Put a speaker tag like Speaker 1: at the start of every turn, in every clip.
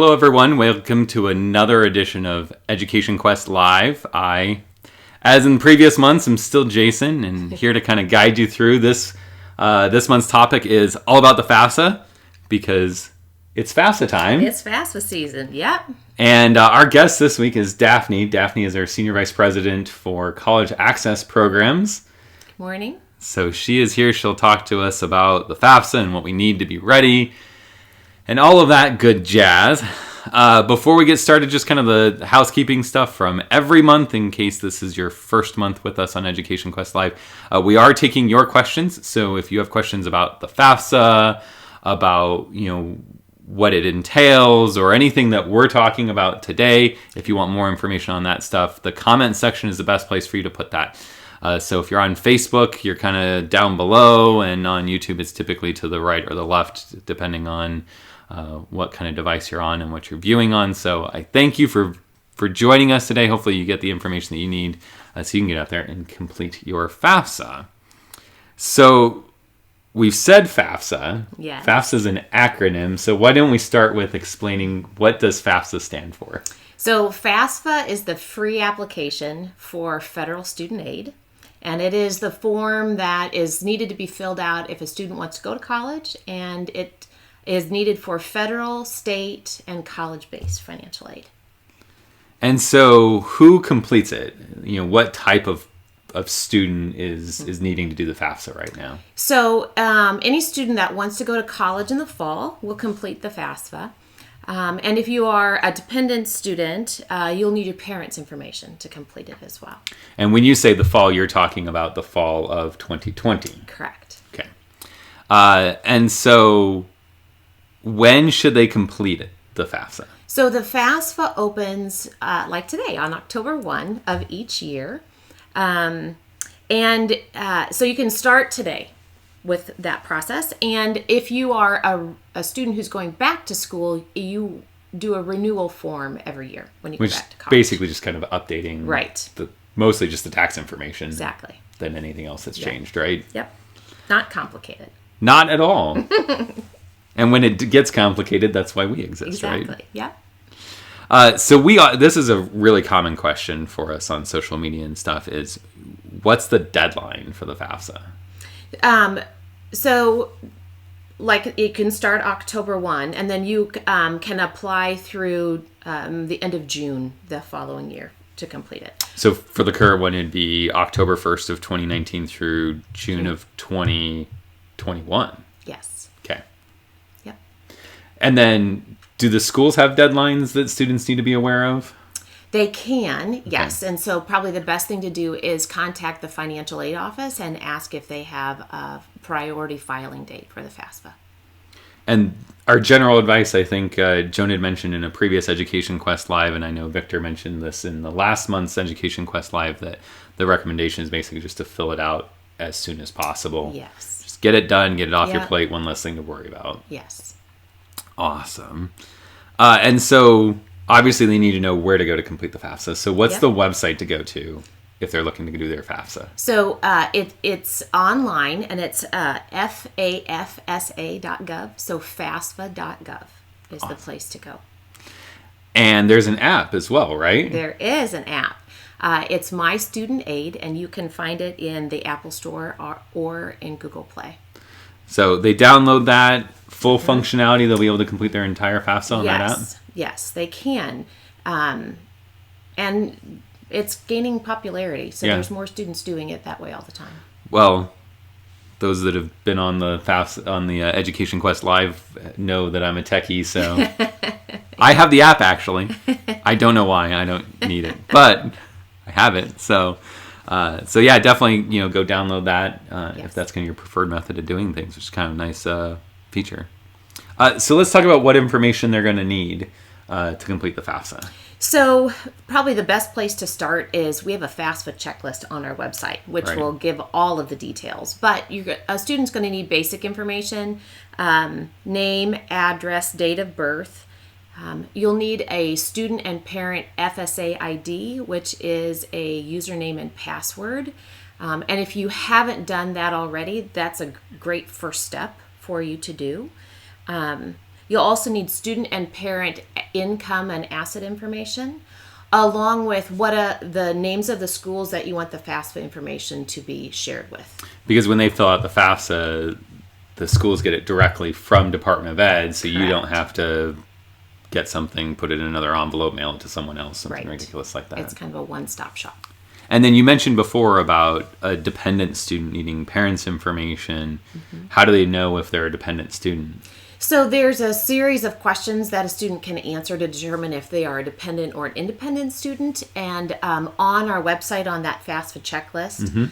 Speaker 1: Hello, everyone. Welcome to another edition of Education Quest Live. As in previous months, I'm still Jason, and here to kind of guide you through this. This month's topic is all about the FAFSA, because it's FAFSA time.
Speaker 2: It's FAFSA season, yep.
Speaker 1: And our guest this week is Daphne. Daphne is our Senior Vice President for College Access Programs.
Speaker 2: Good morning.
Speaker 1: So she is here. She'll talk to us about the FAFSA and what we need to be ready and all of that good jazz. Before we get started, just kind of the housekeeping stuff from every month, in case this is your first month with us on Education Quest Live. We are taking your questions. So if you have questions about the FAFSA, about, what it entails, or anything that we're talking about today, if you want more information on that stuff, the comment section is the best place for you to put that. So if you're on Facebook, you're kind of down below, and on YouTube, it's typically to the right or the left, depending on what kind of device you're on and what you're viewing on. So I thank you for joining us today. Hopefully you get the information that you need so you can get out there and complete your FAFSA. So we've said FAFSA.
Speaker 2: Yes.
Speaker 1: FAFSA is an acronym. So why don't we start with explaining what does FAFSA stand for?
Speaker 2: So FAFSA is the free application for federal student aid. And it is the form that is needed to be filled out if a student wants to go to college, and it is needed for federal, state, and college-based financial aid.
Speaker 1: And so who completes it? What type of student is needing to do the FAFSA right now?
Speaker 2: So any student that wants to go to college in the fall will complete the FAFSA. And if you are a dependent student, you'll need your parents' information to complete it as well.
Speaker 1: And when you say the fall, you're talking about the fall of 2020.
Speaker 2: Correct.
Speaker 1: Okay. And so when should they complete it, the FAFSA?
Speaker 2: So the FAFSA opens like today on October 1 of each year. So you can start today with that process. And if you are a student who's going back to school, you do a renewal form every year when you go back to college.
Speaker 1: Basically just kind of updating,
Speaker 2: right?
Speaker 1: Mostly just the tax information.
Speaker 2: Exactly.
Speaker 1: Than anything else that's changed, right?
Speaker 2: Yep. Not complicated.
Speaker 1: Not at all. And when it gets complicated, that's why we exist, right?
Speaker 2: Exactly. Yep.
Speaker 1: This is a really common question for us on social media and stuff is, what's the deadline for the FAFSA?
Speaker 2: So it can start October 1, and then you can apply through the end of June the following year to complete it.
Speaker 1: So for the current one, it'd be October 1st of 2019 through June of 2021.
Speaker 2: Yes.
Speaker 1: Okay.
Speaker 2: Yep.
Speaker 1: And then do the schools have deadlines that students need to be aware of?
Speaker 2: They can, yes. And so probably the best thing to do is contact the financial aid office and ask if they have a priority filing date for the FAFSA. And
Speaker 1: our general advice, I think Joan had mentioned in a previous Education Quest Live, and I know Victor mentioned this in the last month's Education Quest Live, that the recommendation is basically just to fill it out as soon as possible.
Speaker 2: Yes.
Speaker 1: Just get it done, get it off your plate, one less thing to worry about.
Speaker 2: Yes.
Speaker 1: Awesome. And so obviously they need to know where to go to complete the FAFSA. So what's the website to go to if they're looking to do their FAFSA?
Speaker 2: So it's online, and it's FAFSA.gov. So FAFSA.gov is the place to go.
Speaker 1: And there's an app as well, right?
Speaker 2: There is an app. It's My Student Aid, and you can find it in the Apple Store or in Google Play.
Speaker 1: So they download that, full functionality, they'll be able to complete their entire FAFSA on that app?
Speaker 2: Yes, they can. And it's gaining popularity, so there's more students doing it that way all the time.
Speaker 1: Well, those that have been on the FAFSA, on the Education Quest Live know that I'm a techie, so I have the app, actually. I don't know why. I don't need it, but I have it. So definitely, go download that if that's kind of your preferred method of doing things, which is kind of a nice feature. So let's talk about what information they're going to need to complete the FAFSA.
Speaker 2: So probably the best place to start is we have a FAFSA checklist on our website, which will give all of the details. But a student's going to need basic information, name, address, date of birth. You'll need a student and parent FSA ID, which is a username and password. And if you haven't done that already, that's a great first step for you to do. You'll also need student and parent income and asset information, along with the names of the schools that you want the FAFSA information to be shared with.
Speaker 1: Because when they fill out the FAFSA, the schools get it directly from Department of Ed, so you don't have to get something, put it in another envelope, mail it to someone else, something ridiculous like that.
Speaker 2: It's kind of a one-stop shop.
Speaker 1: And then you mentioned before about a dependent student needing parents' information. How do they know if they're a dependent student?
Speaker 2: So there's a series of questions that a student can answer to determine if they are a dependent or an independent student. And on our website, on that FAFSA checklist,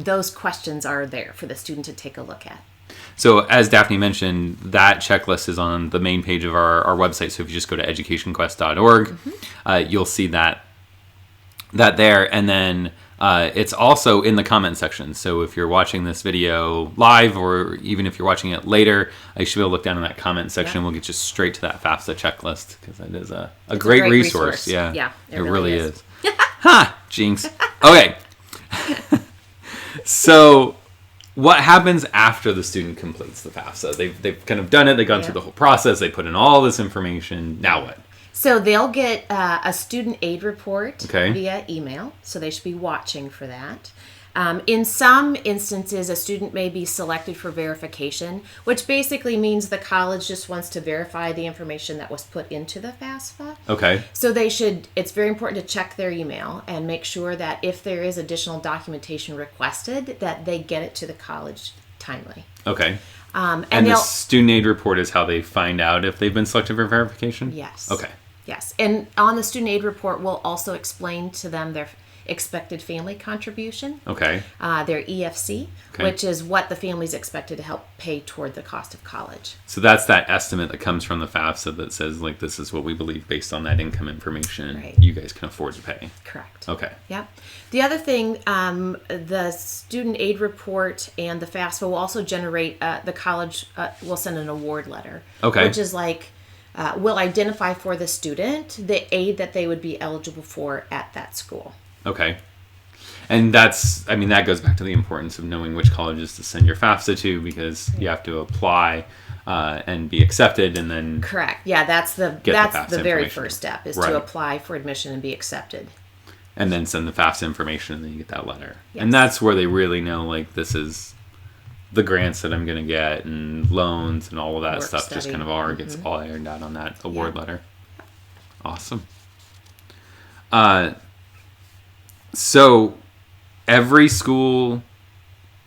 Speaker 2: those questions are there for the student to take a look at.
Speaker 1: So as Daphne mentioned, that checklist is on the main page of our website. So if you just go to educationquest.org, you'll see that there. And then it's also in the comment section. So if you're watching this video live, or even if you're watching it later, you should be able to look down in that comment section. We'll get you straight to that FAFSA checklist, because it is a great resource. Yeah, it really is. Ha! Jinx. Okay. So what happens after the student completes the FAFSA? They've kind of done it. They've gone through the whole process. They put in all this information. Now what?
Speaker 2: So they'll get a student aid report
Speaker 1: Okay.
Speaker 2: via email. So they should be watching for that. In some instances, a student may be selected for verification, which basically means the college just wants to verify the information that was put into the FAFSA.
Speaker 1: Okay.
Speaker 2: So it's very important to check their email and make sure that if there is additional documentation requested, that they get it to the college timely.
Speaker 1: Okay.
Speaker 2: And
Speaker 1: the student aid report is how they find out if they've been selected for verification?
Speaker 2: Yes.
Speaker 1: Okay.
Speaker 2: Yes. And on the student aid report, we'll also explain to them their expected family contribution.
Speaker 1: Okay.
Speaker 2: Their EFC, which is what the family's expected to help pay toward the cost of college.
Speaker 1: So that's that estimate that comes from the FAFSA that says, like, this is what we believe based on that income information you guys can afford to pay.
Speaker 2: Correct.
Speaker 1: Okay.
Speaker 2: Yep. The other thing, the student aid report and the FAFSA will also generate, the college will send an award letter.
Speaker 1: Okay.
Speaker 2: Which is like, will identify for the student the aid that they would be eligible for at that school.
Speaker 1: Okay. And that goes back to the importance of knowing which colleges to send your FAFSA to, because you have to apply and be accepted, and then
Speaker 2: correct. Yeah, that's the very first step is to apply for admission and be accepted.
Speaker 1: And then send the FAFSA information, and then you get that letter.
Speaker 2: Yes.
Speaker 1: And that's where they really know, like, this is the grants that I'm going to get, and loans and all of that stuff just kind of gets all ironed out on that award letter. Awesome. So every school,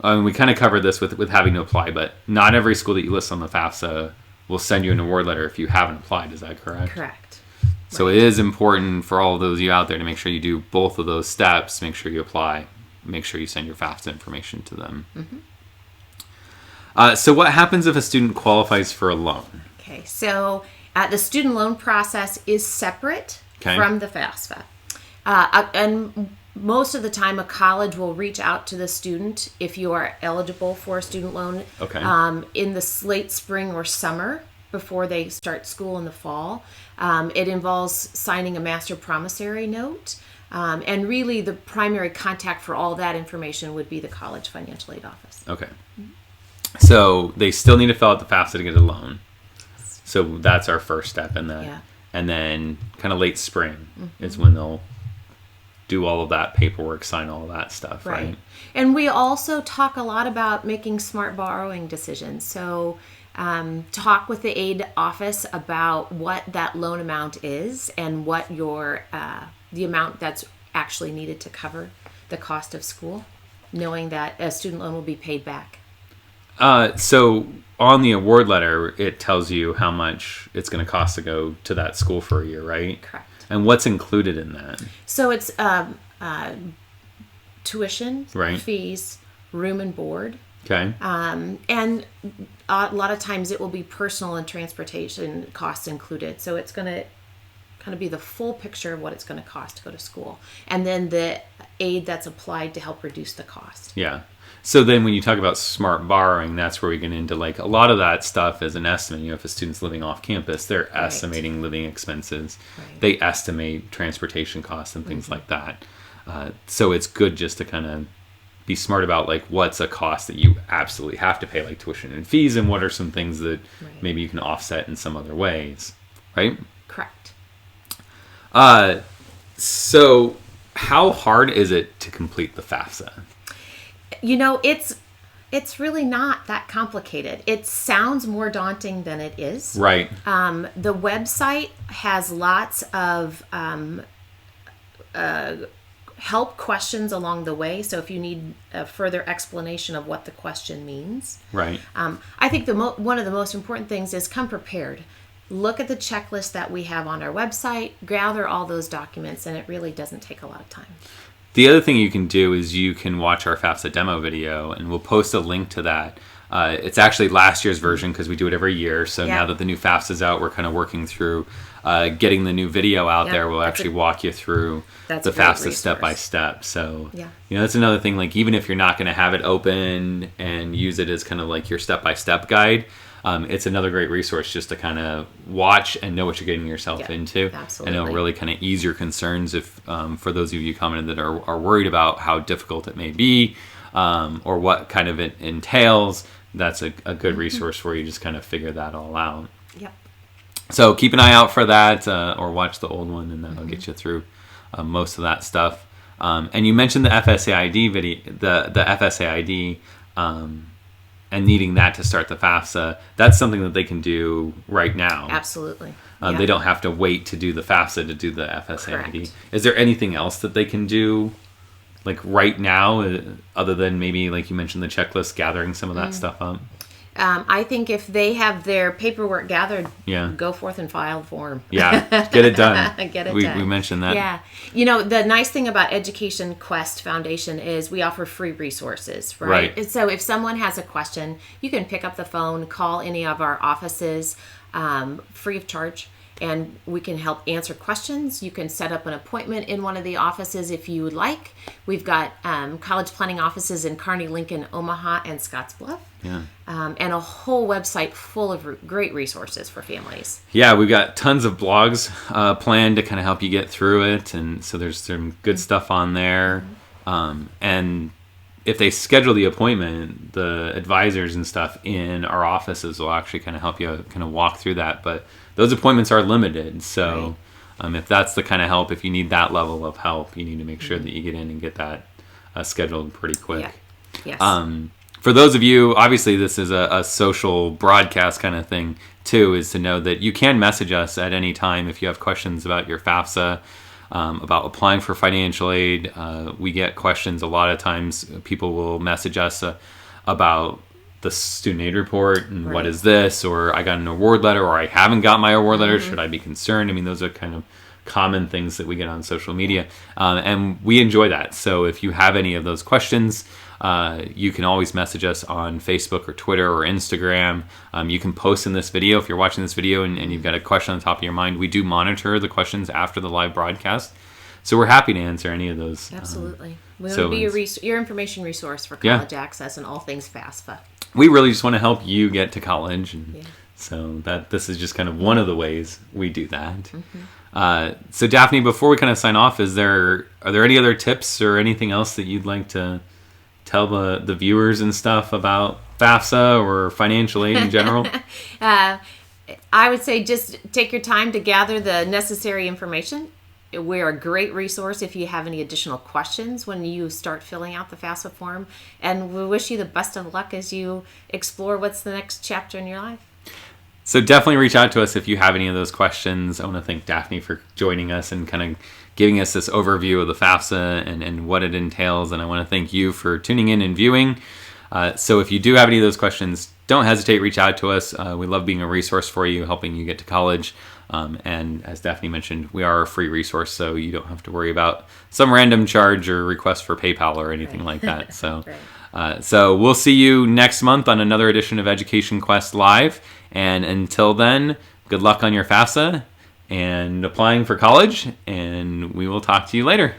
Speaker 1: we kind of covered this with having to apply, but not every school that you list on the FAFSA will send you an award letter if you haven't applied. Is that correct?
Speaker 2: Correct.
Speaker 1: So it is important for all of those of you out there to make sure you do both of those steps. Make sure you apply. Make sure you send your FAFSA information to them. So what happens if a student qualifies for a loan?
Speaker 2: Okay, so the student loan process is separate from the FAFSA. And most of the time, a college will reach out to the student if you are eligible for a student loan in the late spring or summer before they start school in the fall. It involves signing a master promissory note. And really, the primary contact for all that information would be the college financial aid office. Okay.
Speaker 1: So they still need to fill out the FAFSA to get a loan. So that's our first step in that.
Speaker 2: Yeah.
Speaker 1: And then kind of late spring is when they'll do all of that paperwork, sign all of that stuff, right?
Speaker 2: And we also talk a lot about making smart borrowing decisions. So talk with the aid office about what that loan amount is and what your the amount that's actually needed to cover the cost of school, knowing that a student loan will be paid back.
Speaker 1: So on the award letter, it tells you how much it's going to cost to go to that school for a year, right?
Speaker 2: Correct.
Speaker 1: And what's included in that?
Speaker 2: So it's tuition, fees, room and board.
Speaker 1: Okay.
Speaker 2: And a lot of times it will be personal and transportation costs included. So it's going to kind of be the full picture of what it's going to cost to go to school. And then the aid that's applied to help reduce the cost.
Speaker 1: Yeah. So then when you talk about smart borrowing, that's where we get into, like, a lot of that stuff is an estimate. You know, if a student's living off campus, they're estimating living expenses. They estimate transportation costs and things like that. So it's good just to kind of be smart about like what's a cost that you absolutely have to pay, like tuition and fees, and what are some things that maybe you can offset in some other ways, right?
Speaker 2: Correct.
Speaker 1: So how hard is it to complete the FAFSA?
Speaker 2: It's really not that complicated. It sounds more daunting than it is.
Speaker 1: Right.
Speaker 2: The website has lots of help questions along the way. So if you need a further explanation of what the question means.
Speaker 1: Right.
Speaker 2: I think one of the most important things is come prepared. Look at the checklist that we have on our website, gather all those documents, and it really doesn't take a lot of time.
Speaker 1: The other thing you can do is you can watch our FAFSA demo video, and we'll post a link to that. It's actually last year's version because we do it every year. So now that the new FAFSA is out, we're kind of working through getting the new video out there. We'll actually walk you through the FAFSA step by step. So, that's another thing. Like, even if you're not going to have it open and use it as kind of like your step by step guide, it's another great resource just to kind of watch and know what you're getting yourself into.
Speaker 2: Absolutely.
Speaker 1: And it'll really kind of ease your concerns if, for those of you commented that are worried about how difficult it may be or what kind of it entails, that's a good resource for you. Just kind of figure that all out.
Speaker 2: Yep.
Speaker 1: So keep an eye out for that or watch the old one, and that'll get you through most of that stuff. And you mentioned the FSAID video, the FSAID, and needing that to start the FAFSA. That's something that they can do right now.
Speaker 2: Absolutely.
Speaker 1: They don't have to wait to do the FAFSA to do the FSAID.
Speaker 2: Correct.
Speaker 1: Is there anything else that they can do like right now other than maybe, like you mentioned, the checklist, gathering some of that stuff up?
Speaker 2: I think if they have their paperwork gathered, go forth and file the form.
Speaker 1: Yeah, get it done.
Speaker 2: Done.
Speaker 1: We mentioned that.
Speaker 2: Yeah. The nice thing about Education Quest Foundation is we offer free resources, right? And so if someone has a question, you can pick up the phone, call any of our offices free of charge, and we can help answer questions. You can set up an appointment in one of the offices if you would like. We've got college planning offices in Kearney, Lincoln, Omaha, and Scottsbluff.
Speaker 1: Yeah.
Speaker 2: And a whole website full of great resources for families.
Speaker 1: Yeah, we've got tons of blogs planned to kind of help you get through it. And so there's some good stuff on there. And if they schedule the appointment, the advisors and stuff in our offices will actually kind of help you kind of walk through that. But those appointments are limited. So if that's the kind of help, if you need that level of help, you need to make sure that you get in and get that scheduled pretty quick.
Speaker 2: Yeah. Yes.
Speaker 1: For those of you, obviously this is a social broadcast kind of thing too, is to know that you can message us at any time if you have questions about your FAFSA, about applying for financial aid. We get questions a lot of times. People will message us about the student aid report and what is this, or I got an award letter, or I haven't got my award letter. Should I be concerned? I mean, those are kind of common things that we get on social media, and we enjoy that. So if you have any of those questions, you can always message us on Facebook or Twitter or Instagram. You can post in this video if you're watching this video and you've got a question on the top of your mind. We do monitor the questions after the live broadcast, so we're happy to answer any of those.
Speaker 2: Absolutely. We want to be your information resource for college access and all things FAFSA.
Speaker 1: We really just want to help you get to college, and so that this is just kind of one of the ways we do that. So Daphne, before we kind of sign off, are there any other tips or anything else that you'd like to tell the viewers and stuff about FAFSA or financial aid in general?
Speaker 2: I would say just take your time to gather the necessary information. We're a great resource if you have any additional questions when you start filling out the FAFSA form. And we wish you the best of luck as you explore what's the next chapter in your life.
Speaker 1: So definitely reach out to us if you have any of those questions. I want to thank Daphne for joining us and kind of giving us this overview of the FAFSA and what it entails. And I want to thank you for tuning in and viewing. So if you do have any of those questions, don't hesitate, reach out to us. We love being a resource for you, helping you get to college. And as Daphne mentioned, we are a free resource, so you don't have to worry about some random charge or request for PayPal or anything like that. So, so we'll see you next month on another edition of Education Quest Live. And until then, good luck on your FAFSA and applying for college, and we will talk to you later.